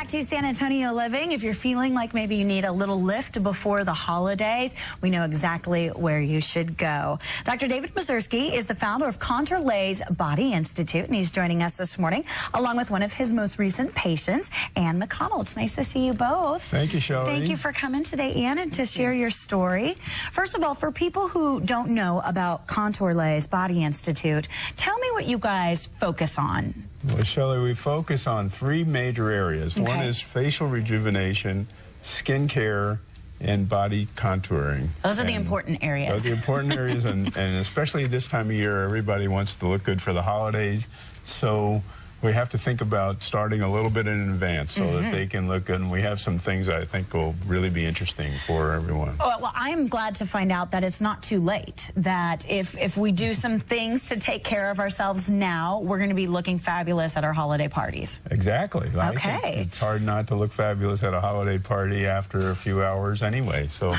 back to San Antonio Living. If you're feeling like maybe you need a little lift before the holidays, we know exactly where you should go. Dr. David Mazurski is the founder of Contour Lay's Body Institute, and he's joining us this morning along with one of his most recent patients, Ann McConnell. It's nice to see you both. Thank you, Shelley. Thank you for coming today, Ann, and to share your story. First of all, for people who don't know about Contour Lay's Body Institute, tell me what you guys focus on. Well, Shelley, we focus on three major areas. Okay. One is facial rejuvenation, skin care, and body contouring. Those are the important areas. Those are the important areas, and especially this time of year, everybody wants to look good for the holidays. So we have to think about starting a little bit in advance so that they can look good. And we have some things I think will really be interesting for everyone. Well, I'm glad to find out that it's not too late, that if we do some things to take care of ourselves now, we're going to be looking fabulous at our holiday parties. Exactly. Okay. It's hard not to look fabulous at a holiday party after a few hours anyway. So. All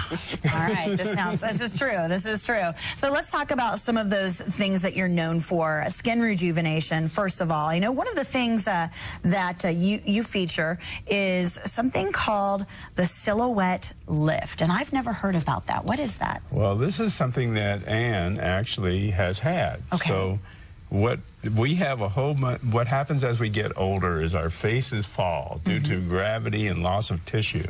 right. This is true. This is true. So let's talk about some of those things that you're known for. Skin rejuvenation, first of all. I know one of the things that you feature is something called the silhouette lift, and I've never heard about that. What is that? Well, this is something that Ann actually has had. Okay. So what we have what happens as we get older is our faces fall due to gravity and loss of tissue.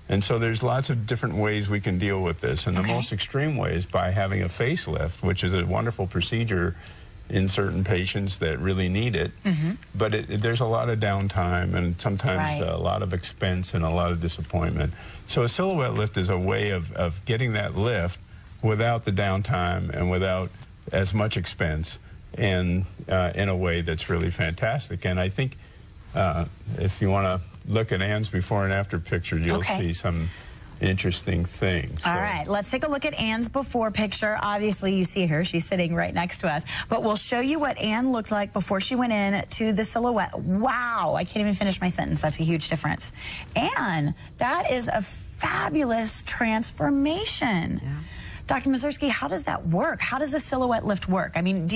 And so there's lots of different ways we can deal with this. And the most extreme way is by having a facelift, which is a wonderful procedure in certain patients that really need it. But there's a lot of downtime and sometimes a lot of expense and a lot of disappointment. So a silhouette lift is a way of getting that lift without the downtime and without as much expense, and in a way that's really fantastic. And I think if you want to look at Ann's before and after picture, you'll see some interesting things. All right, let's take a look at Ann's before picture. Obviously, you see her. She's sitting right next to us. But we'll show you what Ann looked like before she went in to the silhouette. Wow, I can't even finish my sentence. That's a huge difference. Ann, that is a fabulous transformation. Yeah. Dr. Mazurski, how does that work? How does the silhouette lift work? I mean,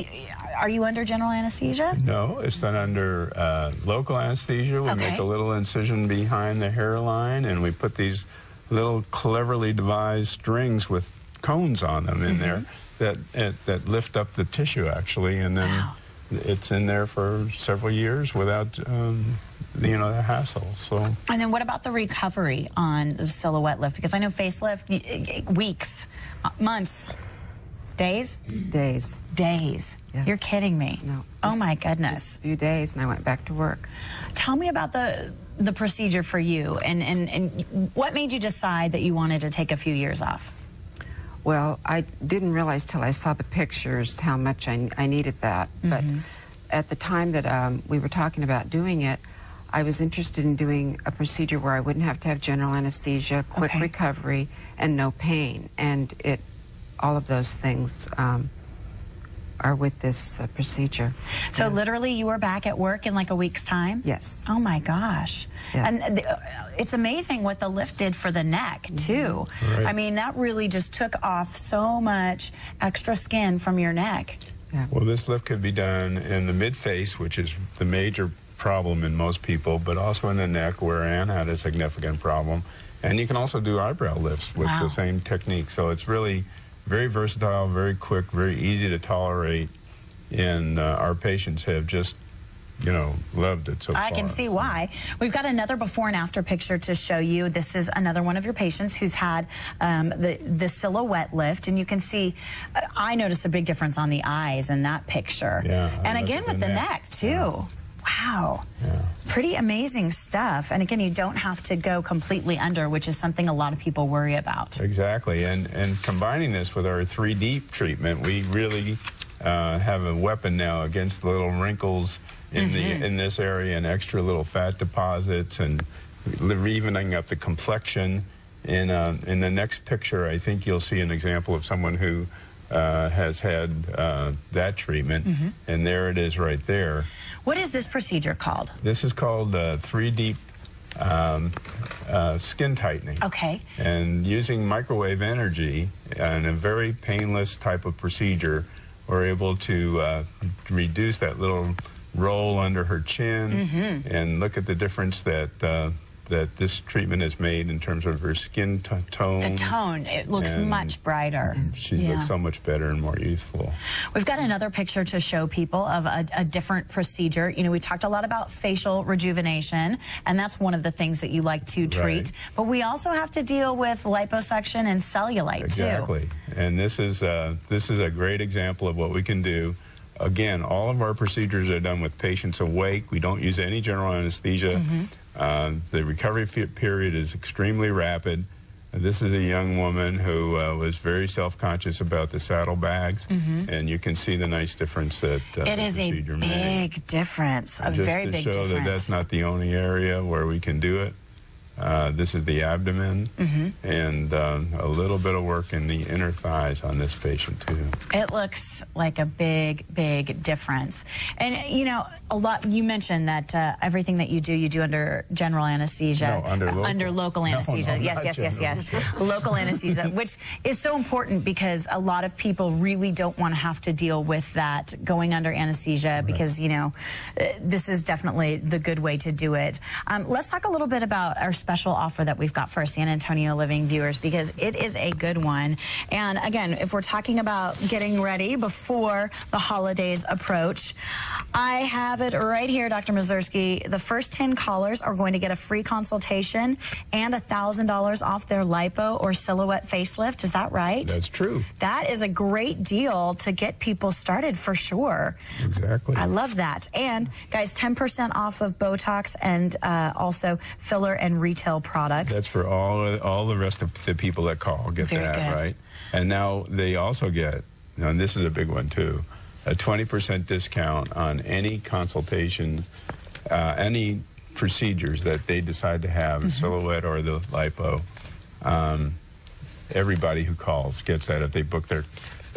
are you under general anesthesia? No, it's done under local anesthesia. We make a little incision behind the hairline, and we put these little cleverly devised strings with cones on them in there that lift up the tissue, actually, and then it's in there for several years without the hassle. So. And then what about the recovery on the silhouette lift? Because I know facelift, weeks, months, days? Days. Days. Yes. You're kidding me. No. Oh my goodness. Just a few days and I went back to work. Tell me about the procedure for you and what made you decide that you wanted to take a few years off? Well, I didn't realize till I saw the pictures how much I needed that. But at the time that we were talking about doing it, I was interested in doing a procedure where I wouldn't have to have general anesthesia, quick recovery, and no pain. And all of those things are with this procedure. So literally you were back at work in like a week's time? Yes. Oh my gosh. Yes. And it's amazing what the lift did for the neck too. Right. I mean, that really just took off so much extra skin from your neck. Yeah. Well, this lift could be done in the mid-face, which is the major problem in most people, but also in the neck where Ann had a significant problem. And you can also do eyebrow lifts with the same technique. So it's really very versatile, very quick, very easy to tolerate, and our patients have just, loved it so far. I can see why. We've got another before and after picture to show you. This is another one of your patients who's had the silhouette lift, and you can see, I noticed a big difference on the eyes in that picture. Yeah, and again with the neck too. Yeah. Wow. Yeah. Pretty amazing stuff. And again, you don't have to go completely under, which is something a lot of people worry about. Exactly. And combining this with our 3D treatment, we really have a weapon now against little wrinkles in this area and extra little fat deposits and evening up the complexion. In the next picture, I think you'll see an example of someone who has had that treatment, and there it is right there. What is this procedure called? This is called 3D skin tightening. Okay. And using microwave energy and a very painless type of procedure, we're able to reduce that little roll under her chin, and look at the difference that that this treatment has made in terms of her skin tone. The tone, it looks much brighter. She looks so much better and more youthful. We've got another picture to show people of a different procedure. You know, we talked a lot about facial rejuvenation, and that's one of the things that you like to treat. Right. But we also have to deal with liposuction and cellulite, too. Exactly. And this is a great example of what we can do. Again, all of our procedures are done with patients awake. We don't use any general anesthesia. The recovery period is extremely rapid. This is a young woman who was very self-conscious about the saddlebags, and you can see the nice difference that the procedure made. It is a big difference, a very big difference. Just to show that that's not the only area where we can do it. This is the abdomen, and a little bit of work in the inner thighs on this patient, too. It looks like a big, big difference. And, you know, you mentioned that everything that you do under general anesthesia. No, under local anesthesia. No, yes. Local anesthesia, which is so important because a lot of people really don't want to have to deal with that going under anesthesia because, you know, this is definitely the good way to do it. Let's talk a little bit about our special offer that we've got for our San Antonio Living viewers because it is a good one. And again, if we're talking about getting ready before the holidays approach, I have it right here, Dr. Mazurski. The first 10 callers are going to get a free consultation and $1,000 off their lipo or silhouette facelift. Is that right? That's true. That is a great deal to get people started for sure. Exactly. I love that. And guys, 10% off of Botox and also filler and retail products. That's for all the rest of the people that call get Very that, good. right? And now they also get, and this is a big one too, a 20% discount on any consultations, any procedures that they decide to have, silhouette or the lipo. Everybody who calls gets that if they book their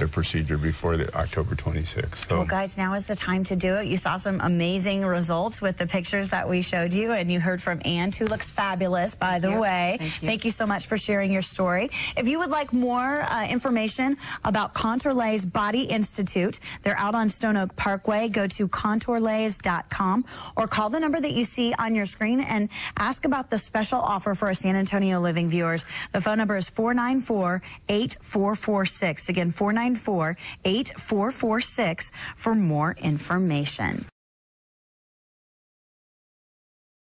procedure before the October 26th. So. Well, guys, now is the time to do it. You saw some amazing results with the pictures that we showed you, and you heard from Ann, who looks fabulous, by the way. Thank you so much for sharing your story. If you would like more information about Contourlay's Body Institute, they're out on Stone Oak Parkway. Go to contourlays.com or call the number that you see on your screen and ask about the special offer for our San Antonio Living viewers. The phone number is 494-8446. Again, 494-8446 for more information.